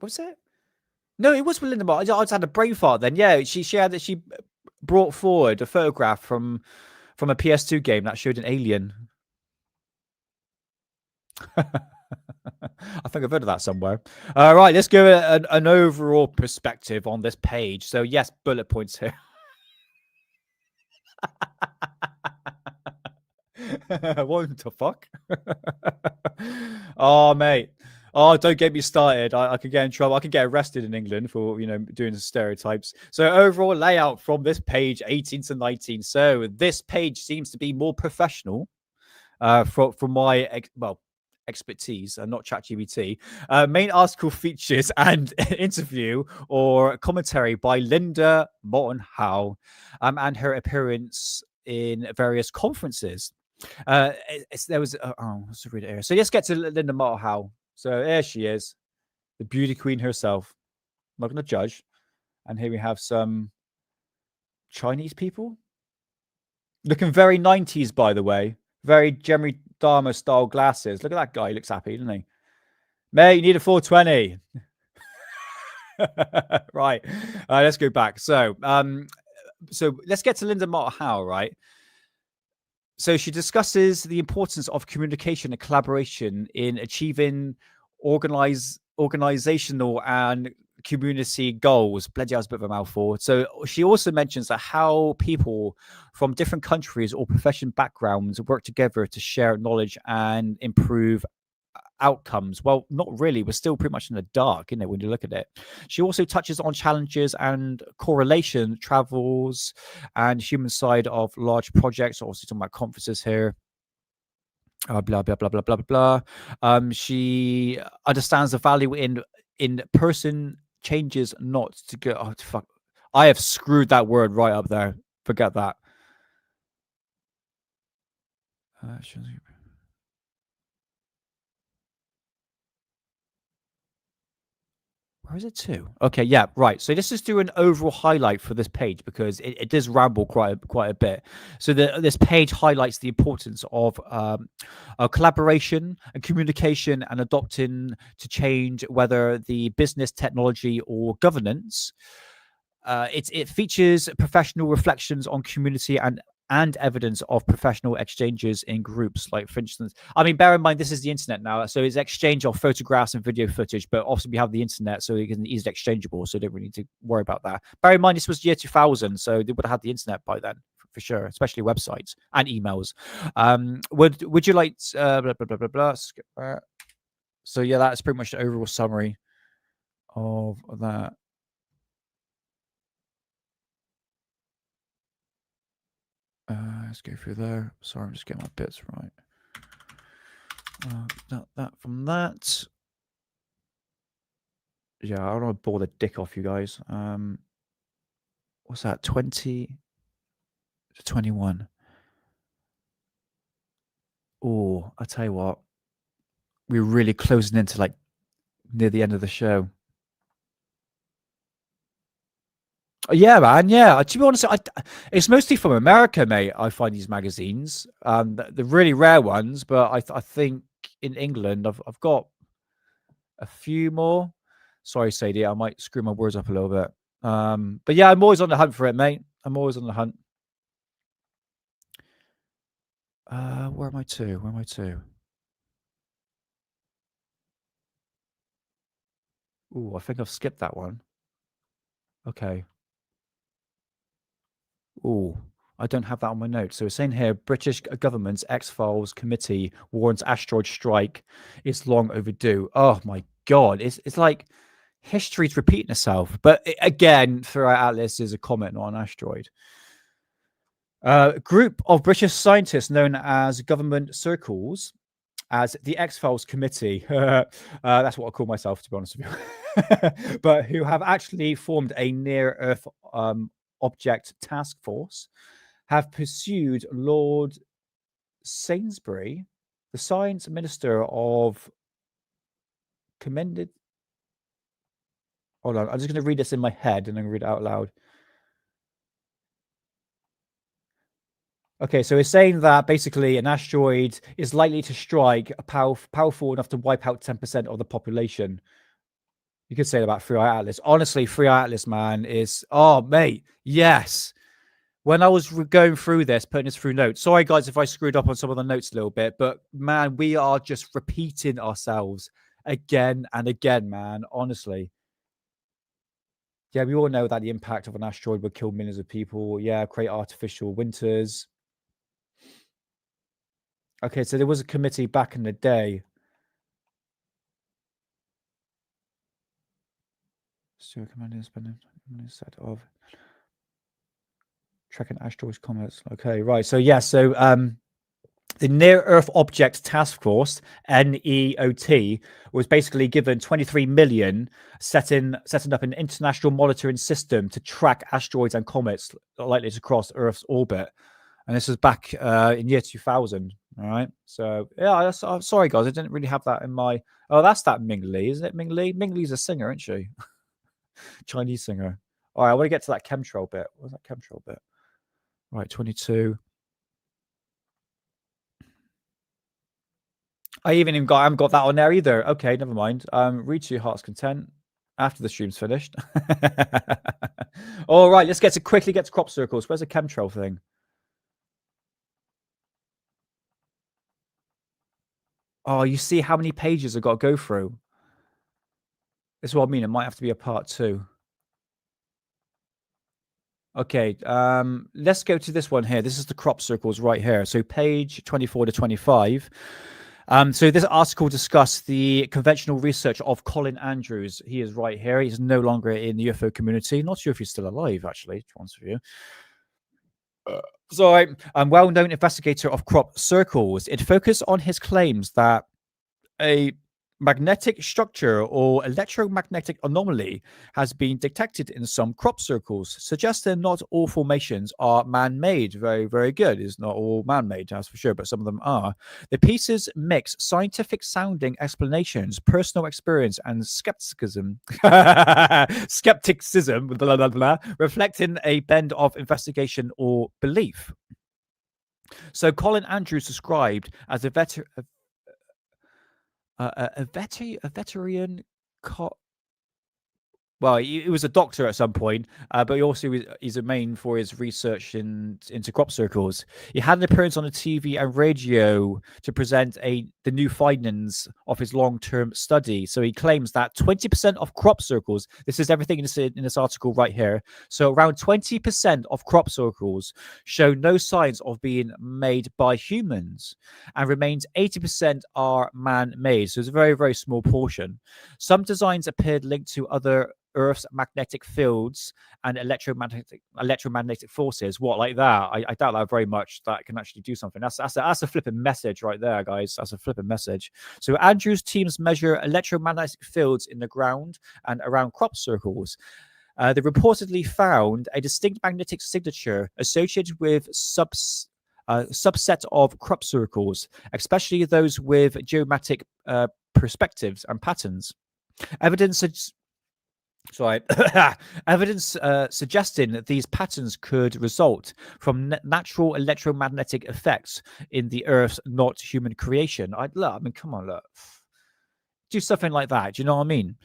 Was it? No, it was with Linda Bottle. I just had a brain fart then. Yeah, she brought forward a photograph from a PS2 game that showed an alien. I think I've heard of that somewhere. All right, let's give it an overall perspective on this page. So yes, bullet points here. What the fuck? Oh, mate. Oh, don't get me started. I could get in trouble. I could get arrested in England for, doing stereotypes. So overall layout from this page, 18 to 19. So this page seems to be more professional from my, expertise and not ChatGPT. Main article features an interview or commentary by Linda Moulton Howe and her appearance in various conferences. There was let's read it here. So let's get to Linda Moulton Howe. So there she is, the beauty queen herself. I'm not going to judge. And here we have some Chinese people looking very 90s, by the way. Very Jeffrey Dahmer style glasses. Look at that guy. He looks happy, doesn't he? Mate, you need a 420. Right. Let's go back. So let's get to Linda Moulton Howe, right? So she discusses the importance of communication and collaboration in achieving organizational and community goals. Bloody hell, it's a bit of a mouthful. So she also mentions that how people from different countries or profession backgrounds work together to share knowledge and improve outcomes. Well, not really. We're still pretty much in the dark, isn't it, when you look at it. She also touches on challenges and correlation, travels, and human side of large projects. Obviously talking about conferences here. Blah, blah, blah, blah, blah, blah. She understands the value in person changes not to go. Oh, fuck. I have screwed that word right up there. Forget that. Where is it to? Okay, yeah, right. So let's just do an overall highlight for this page because it does ramble quite a bit. So this page highlights the importance of collaboration and communication and adopting to change, whether the business, technology, or governance. It features professional reflections on community and and evidence of professional exchanges in groups. Like, for instance, I mean, bear in mind, this is the internet now. So it's exchange of photographs and video footage, but also we have the internet, so it can easily exchangeable. So you don't really need to worry about that. Bear in mind, this was year 2000, so they would have had the internet by then. For sure, especially websites and emails. Would you like blah, blah, blah, blah, blah, skip that. So yeah, that's pretty much the overall summary of that. Let's go through there. Sorry, I'm just getting my bits right. That from that. Yeah, I don't want to bore the dick off you guys. What's that? 20 to 21. Oh, I tell you what, we're really closing into like near the end of the show. Yeah, man. Yeah. To be honest, it's mostly from America, mate. I find these magazines, the really rare ones. But I think in England, I've got a few more. Sorry, Sadie, I might screw my words up a little bit. But yeah, I'm always on the hunt for it, mate. I'm always on the hunt. Where am I to? Where am I to? Ooh, I think I've skipped that one. Okay. Ooh, I don't have that on my notes. So it's saying here, British government's X-Files committee warns asteroid strike is long overdue. Oh my God. It's like history's repeating itself. But again, throughout Atlas is a comet, not an asteroid. A group of British scientists known as government circles as the X-Files committee. That's what I call myself, to be honest with you. But who have actually formed a near-Earth object task force, have pursued Lord Sainsbury, the science minister of commended. Hold on, I'm just going to read this in my head and then read it out loud. Okay, so it's saying that basically an asteroid is likely to strike powerful enough to wipe out 10% of the population. You could say that about Free Eye Atlas. Honestly, Free Eye Atlas, man, is... Oh, mate, yes. When I was going through this, putting this through notes... Sorry, guys, if I screwed up on some of the notes a little bit, but, man, we are just repeating ourselves again and again, man, honestly. Yeah, we all know that the impact of an asteroid would kill millions of people. Yeah, create artificial winters. Okay, so there was a committee back in the day. So commanding spending set of tracking asteroids, comets. Okay, right. So yeah, so the Near Earth Object Task Force (NEOT) was basically given 23 million, setting up an international monitoring system to track asteroids and comets likely to cross Earth's orbit. And this was back in year 2000. All right. So yeah, I'm sorry, guys, I didn't really have that in my. Oh, that's that Ming Li, isn't it? Ming Li. Ming Li's a singer, isn't she? Chinese singer. All right, I want to get to that chemtrail bit. What's that chemtrail bit? Right, 22. I haven't got that on there either. Okay, never mind. Read to your heart's content after the stream's finished. All right, let's quickly get to crop circles. Where's the chemtrail thing? Oh, you see how many pages I've got to go through. This is what I mean. It might have to be a part 2. Okay, let's go to this one here. This is the crop circles right here. So page 24 to 25. So this article discussed the conventional research of Colin Andrews. He is right here. He's no longer in the UFO community. Not sure if he's still alive, actually, to be honest with you. So I'm well-known investigator of crop circles. It focused on his claims that a magnetic structure or electromagnetic anomaly has been detected in some crop circles, suggesting not all formations are man-made. Very, very good. It's not all man-made, that's for sure, but some of them are. The pieces mix scientific-sounding explanations, personal experience, and skepticism, blah, blah, blah, reflecting a bend of investigation or belief. So Colin Andrews described as a veteran well, he was a doctor at some point, but he also is known for his research into crop circles. He had an appearance on the TV and radio to present the new findings of his long-term study. So he claims that 20% of crop circles, this is everything in this article right here, so around 20% of crop circles show no signs of being made by humans, and remains 80% are man-made. So it's a very, very small portion. Some designs appeared linked to other Earth's magnetic fields and electromagnetic forces. What, like that? I doubt that very much. That can actually do something. That's a flipping message right there, guys. That's a flipping message. So Andrew's teams measure electromagnetic fields in the ground and around crop circles. They reportedly found a distinct magnetic signature associated with subset of crop circles, especially those with geometric perspectives and patterns. Evidence suggesting that these patterns could result from natural electromagnetic effects in the Earth's not human creation. I mean, come on, look. Do something like that. Do you know what I mean?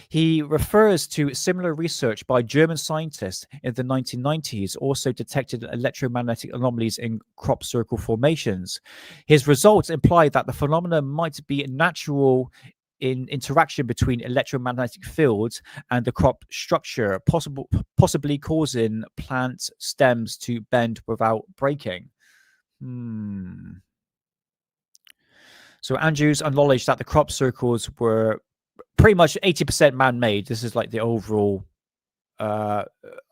He refers to similar research by German scientists in the 1990s, also detected electromagnetic anomalies in crop circle formations. His results imply that the phenomena might be natural in interaction between electromagnetic fields and the crop structure, possibly causing plant stems to bend without breaking. So Andrews acknowledged that the crop circles were pretty much 80% man-made. This is like the overall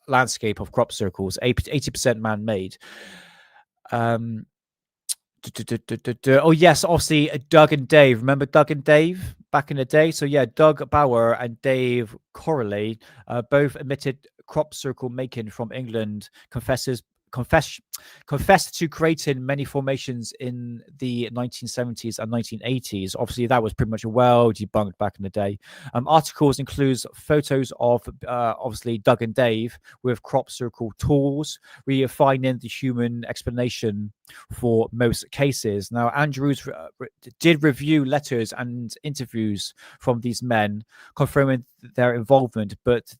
landscape of crop circles, 80% man-made. Oh yes, obviously Doug and Dave. Remember Doug and Dave back in the day? So yeah, Doug Bauer and Dave Corley both admitted crop circle making from England. Confessed to creating many formations in the 1970s and 1980s. Obviously, that was pretty much well debunked back in the day. Articles includes photos of obviously Doug and Dave with crop circle tools, refining the human explanation for most cases. Now, Andrews did review letters and interviews from these men, confirming their involvement, but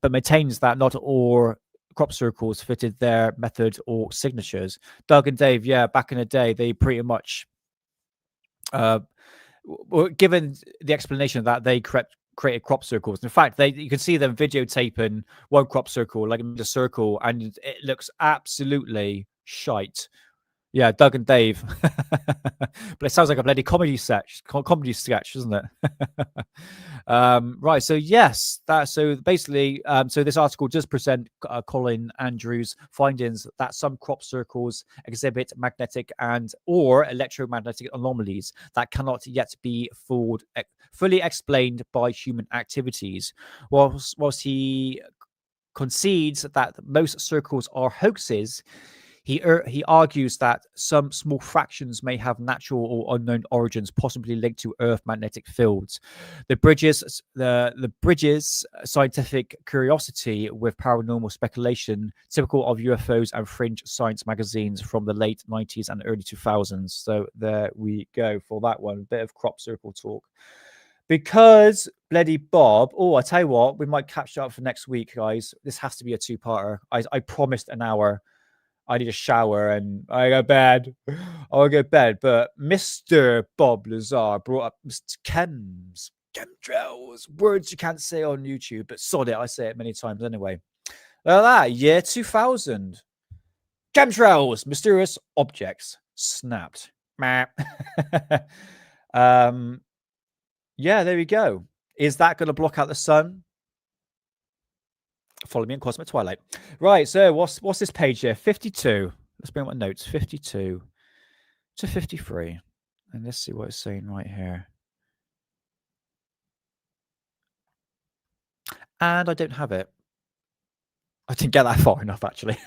maintains that not all crop circles fitted their method or signatures. Doug and Dave, yeah, back in the day, they pretty much were given the explanation that they created crop circles. In fact, you can see them videotaping one crop circle, like a circle, and it looks absolutely shite. Yeah, Doug and Dave. But it sounds like a bloody comedy sketch, isn't it? Right. So yes, so basically, so this article does present Colin Andrews' findings that some crop circles exhibit magnetic and or electromagnetic anomalies that cannot yet be fully explained by human activities. Whilst he concedes that most circles are hoaxes, he argues that some small fractions may have natural or unknown origins, possibly linked to Earth magnetic fields. The bridges scientific curiosity with paranormal speculation, typical of UFOs and fringe science magazines from the late 90s and early 2000s. So there we go for that one. A bit of crop circle talk. Because bloody Bob, I tell you what, we might catch up for next week, guys. This has to be a two-parter. I promised an hour. I need a shower and I go to bed. I'll go to bed. But Mr. Bob Lazar brought up Mr. Chemtrails, words you can't say on YouTube, but sod it, I say it many times anyway. Like that, year 2000. Chemtrails, mysterious objects, snapped. Yeah, there we go. Is that going to block out the sun? Follow me in Cosmic Twilight. Right, so what's this page here? 52. Let's bring up my notes. 52 to 53. And let's see what it's saying right here. And I don't have it. I didn't get that far enough, actually.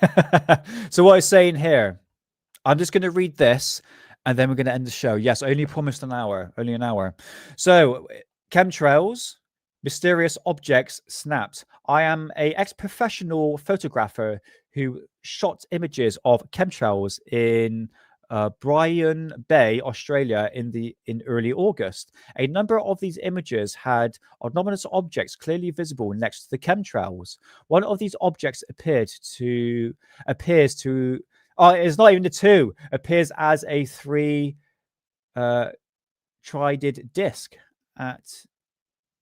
So what it's saying here, I'm just going to read this, and then we're going to end the show. Yes, I only promised an hour. Only an hour. So, chemtrails, mysterious objects snapped. I am an ex-professional photographer who shot images of chemtrails in Byron Bay, Australia, in early August. A number of these images had anomalous objects clearly visible next to the chemtrails. One of these objects appears to it's not even a 2, appears as a 3 trided disc at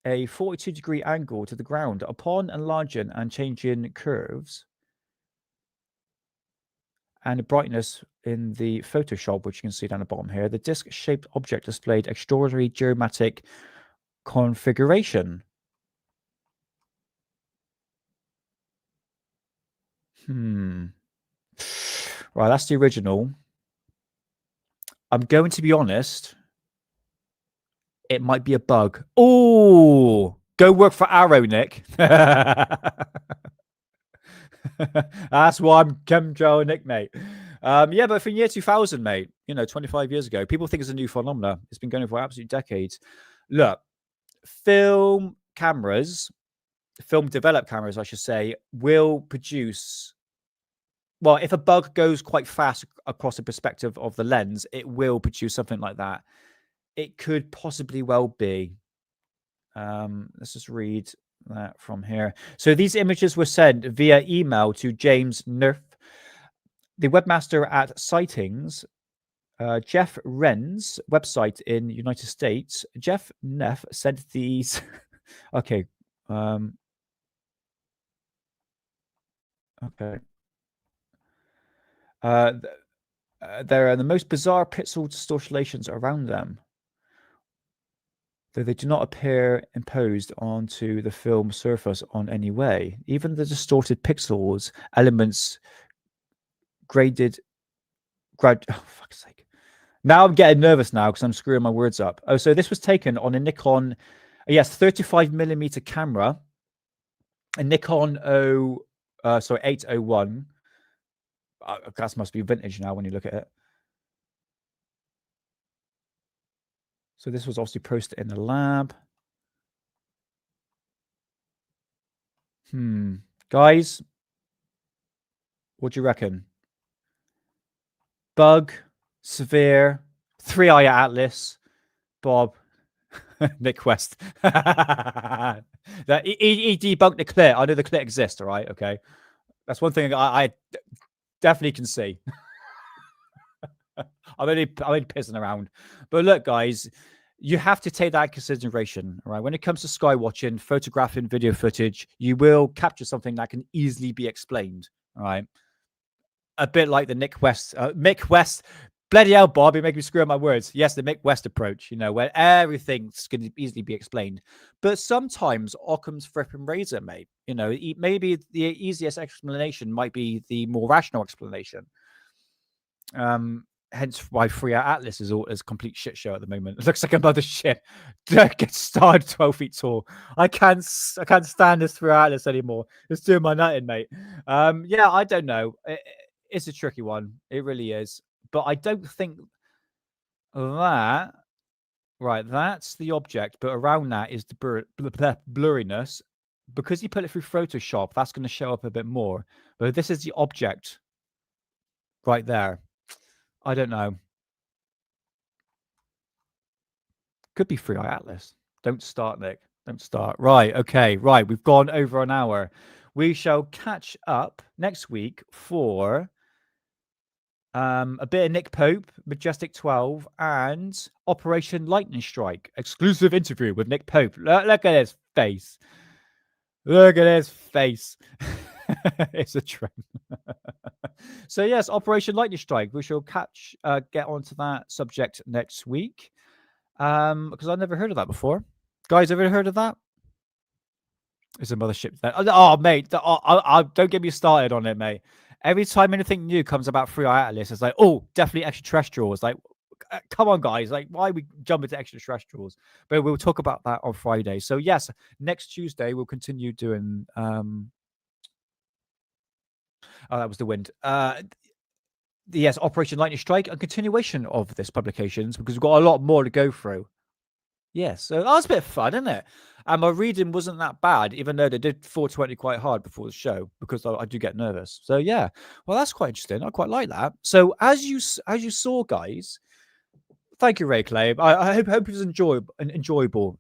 a 42-degree angle to the ground. Upon enlarging and changing curves and the brightness in the Photoshop, which you can see down the bottom here, the disc-shaped object displayed extraordinary geometric configuration. Right, that's the original. I'm going to be honest. It might be a bug. Oh, go work for Arrow, Nick. That's why I'm chemtrail Nick, mate. Yeah, but from year 2000, mate, 25 years ago, people think it's a new phenomenon. It's been going on for absolute decades. Look, film developed cameras, I should say, will produce. Well, if a bug goes quite fast across the perspective of the lens, it will produce something like that. It could possibly well be. Let's just read that from here. So these images were sent via email to James Nerf, the webmaster at Sightings, Jeff Wren's website in United States. Jeff Neff sent these. Okay. Okay. There are the most bizarre pixel distortions around them, though they do not appear imposed onto the film surface on any way. Even the distorted pixels, elements graded. Oh, fuck's sake. Now I'm getting nervous now because I'm screwing my words up. Oh, so this was taken on a Nikon, 35mm camera, a Nikon 801. That must be vintage now when you look at it. So this was obviously posted in the lab. Guys, what do you reckon? Bug, severe, 3-eye atlas, Bob, Nick West. That he debunked the clit. I know the clit exists, all right? Okay. That's one thing I definitely can see. I'm only pissing around. But look, guys, you have to take that into consideration, all right? When it comes to sky watching, photographing, video footage, you will capture something that can easily be explained, all right? A bit like the Mick West, bloody hell, Bob, you're making me screw up my words. Yes, the Mick West approach, where everything's going to easily be explained. But sometimes Occam's flipping razor, mate. Maybe the easiest explanation might be the more rational explanation. Hence why 3-eye atlas is a complete shit show at the moment. It looks like a mothership. Get started 12 feet tall. I can't stand this 3-eye atlas anymore. It's doing my nutting, mate. Yeah, I don't know. It's a tricky one. It really is. But I don't think that. Right, that's the object, but around that is the blurriness. Because you put it through Photoshop, that's going to show up a bit more. But this is the object right there. I don't know. Could be 3-eye atlas. Don't start, Nick. Don't start. Right, okay, right. We've gone over an hour. We shall catch up next week for a bit of Nick Pope, Majestic 12, and Operation Lightning Strike. Exclusive interview with Nick Pope. Look at his face. Look at his face. It's a trend. So yes, Operation Lightning Strike. We shall get onto that subject next week. Because I've never heard of that before. Guys, ever heard of that? It's a mothership. Oh, mate, don't get me started on it, mate. Every time anything new comes about 3-eye atlas, it's like, oh, definitely extraterrestrials. Like, come on, guys. Like, why are we jumping to extraterrestrials? But we'll talk about that on Friday. So yes, next Tuesday we'll continue doing. Oh, that was the wind. Yes, Operation Lightning Strike, a continuation of this publications because we've got a lot more to go through. Yeah, so that was a bit of fun, isn't it? And my reading wasn't that bad, even though they did 420 quite hard before the show because I do get nervous. So yeah, well, that's quite interesting. I quite like that. So as you saw, guys, thank you, Ray Clay. I hope it was enjoyable.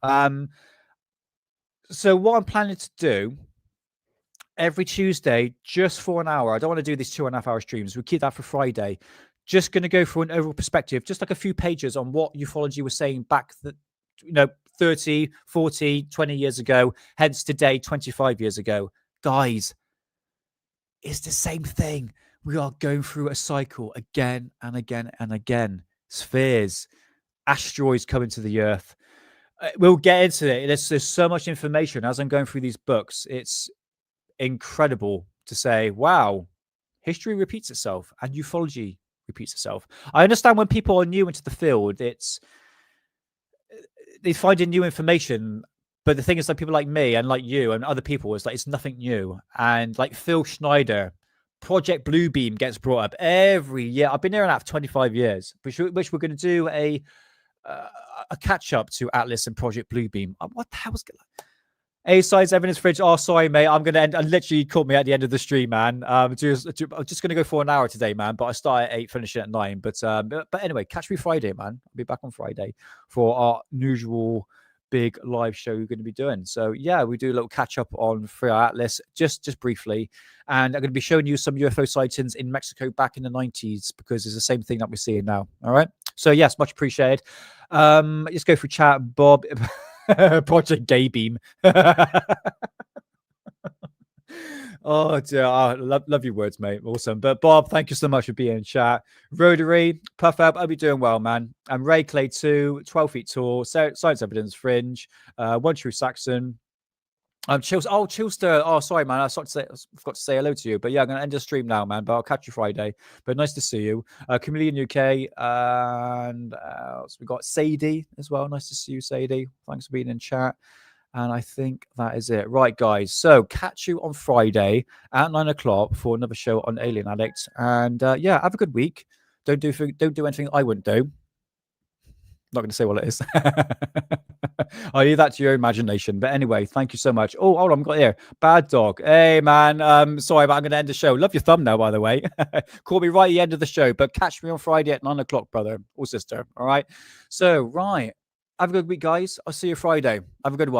So what I'm planning to do every Tuesday, just for an hour. I don't want to do these 2.5 hour streams. We'll keep that for Friday. Just going to go through an overall perspective, just like a few pages on what ufology was saying back 30, 40, 20 years ago, hence today, 25 years ago. Guys, it's the same thing. We are going through a cycle again and again and again. Spheres, asteroids coming to the Earth. We'll get into it. There's so much information as I'm going through these books. It's incredible to say, wow, history repeats itself and ufology repeats itself. I understand when people are new into the field, they find in new information, but the thing is, like, people like me and like you and other people, is like, it's nothing new. And like Phil Schneider, Project Bluebeam gets brought up every year. I've been hearing that for 25 years, which we're going to do a catch up to Atlas and Project Bluebeam. What the hell was going on? A-sides evidence fridge. Oh, sorry, mate. I'm going to end. Literally caught me at the end of the stream, man. I'm just going to go for an hour today, man. But I start at 8, finish at 9. But anyway, catch me Friday, man. I'll be back on Friday for our usual big live show we're going to be doing. So yeah, we do a little catch up on Free Atlas just briefly, and I'm going to be showing you some UFO sightings in Mexico back in the 90s because it's the same thing that we're seeing now. All right. So yes, much appreciated. Let's go through chat, Bob. Project Gaybeam. Oh dear, love your words, mate. Awesome. But Bob, thank you so much for being in chat. Rotary, Puff Up, I'll be doing well, man. And Ray Clay 2, 12 feet tall, Science Evidence Fringe, One True Saxon. Chillster. Oh, sorry, man. I forgot to say hello to you. But yeah, I'm gonna end the stream now, man. But I'll catch you Friday. But nice to see you. Chameleon UK, and we got Sadie as well. Nice to see you, Sadie. Thanks for being in chat. And I think that is it. Right, guys. So catch you on Friday at 9 o'clock for another show on Alien Addict. And yeah, have a good week. Don't do anything I wouldn't do. Not going to say what it is. I'll leave that to your imagination. But anyway, thank you so much. Oh, hold on, I've got here. Bad Dog. Hey, man. Sorry, but I'm going to end the show. Love your thumbnail, by the way. Call me right at the end of the show. But catch me on Friday at 9 o'clock, brother or sister. All right? So, right. Have a good week, guys. I'll see you Friday. Have a good one.